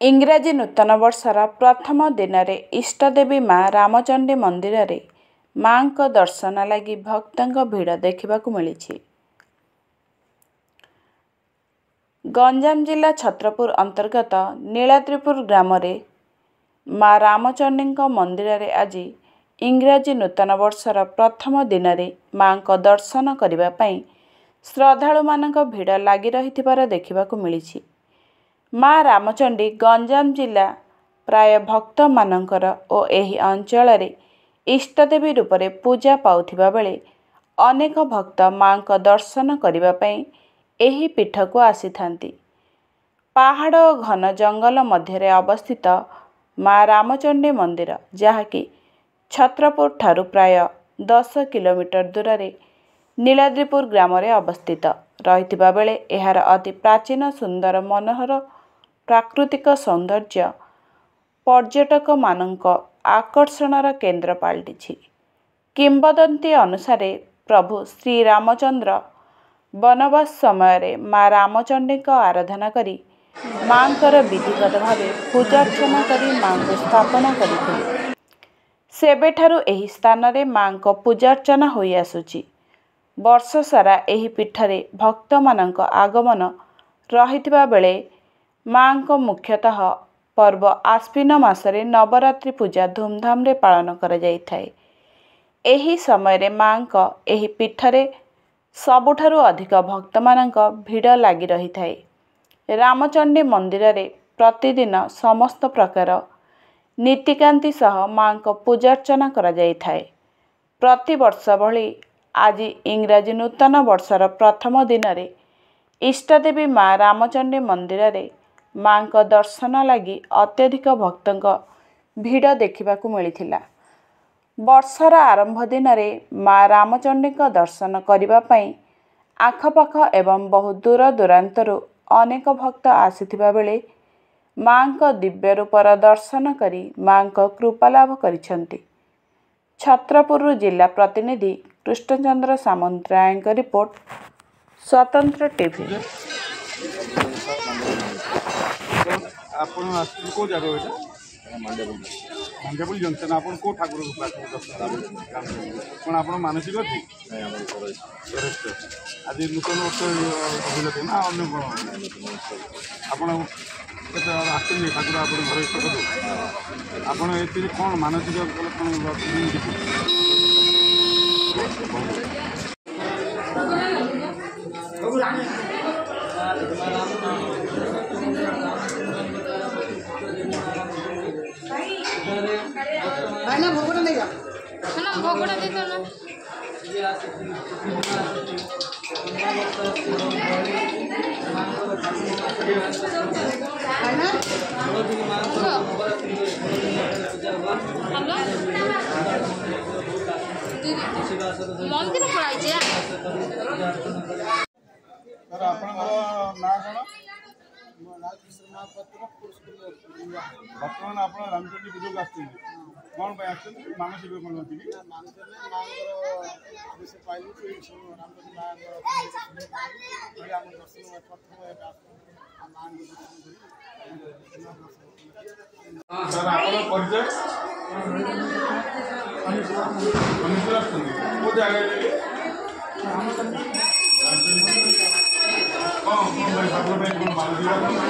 इंग्राजी नूतन वर्षर प्रथम दिन में इष्टदेवी माँ रामचंडी मंदिर रे माँ को दर्शन लगी भक्तों भिड़ देखा मिली। गंजाम जिला छत्रपुर अंतर्गत नीलाद्रिपुर ग्राम रे माँ रामचंडी मंदिर रे आज इंग्राजी नूतन वर्षर प्रथम दिन में माँ को दर्शन करने श्रद्धालु मानक भिड़ लगी रही देखा मिली। माँ रामचंडी गंजाम जिला प्राय भक्त मानकर और एही अंचल रे इष्टदेवी रूप में पूजा पाउथिबा बेले अनेक भक्त माँ को दर्शन करने एही पीठ को आसी थांती। पहाड़ और घन जंगल मध्य अवस्थित माँ रामचंडी मंदिर जहाँकि छत्रपुर ठारू प्राय 10 किलोमीटर दूर रे नीलाद्रिपुर ग्राम रे अवस्थित रहिथिबा बेले एहार अति प्राचीन सुंदर मनोहर प्राकृतिक सौंदर्य पर्यटक मानक आकर्षणर केन्द्र पलटि। किंवदंती अनुसार प्रभु श्री रामचंद्र वनवास समय माँ रामचंडी आराधना करी माँकर विधिगत भाव पूजार्चना करी माँ को स्थापना करथिले। सेबेठारु एही स्थान रे माँ को पूजार्चना होई आसुची। वर्ष सारा एही पीठरे भक्त मानक आगमन रहिथिबा बेले माँ को मुख्यतः पर्व आश्विन मासरे नवरात्रि पूजा धूमधाम रे पालन करा जाई थाए। एही समय रे माँ को एही पीठरे सबुठारु अधिक भक्त मानक भिड़ लगी रही थाए। रामचंडी मंदिर रे प्रतिदिन समस्त प्रकार नीतिकांति सह माँ को पूजार्चना करा जाई थाए। प्रति वर्ष भली आज इंग्राजी नूतन वर्षर प्रथम दिन रे इष्टदेवी माँ रामचंडी मंदिर रे माँ को दर्शन लगी अत्यधिक भक्तों भिड़ देखा मिलता। वर्षर आरंभ दिन में माँ रामचंडी दर्शन करने आखपाख एवं बहु दूर दूरांतरु अनेक भक्त आसीथिबा बेले माँ को दिव्य रूपर दर्शन करी माँ को कृपा लाभ करिसेंती। छत्रपुर जिला प्रतिनिधि कृष्णचंद्र सामंतराय का रिपोर्ट, स्वतंत्र टीवी। आपण को जगह बेटा मंडेपुल जंक्शन आपण को ठाकुर कोन आपण मानसिक अछि आज नूतन वर्ष होइले ना अन्य आपण केते आछन ठाकुर आपण घर इष्ट आपण एति कोन मानसिक भाईना भोगड़ा ले जा ना भोगड़ा दे दो ना भाईना मंदिर पड़ाई जे सर आपण ना कोन बर्तमान आप रामचंडी पूजा आस कौन मानसिक कौन अच्छी सर आप परिचय को जगह ठाकुर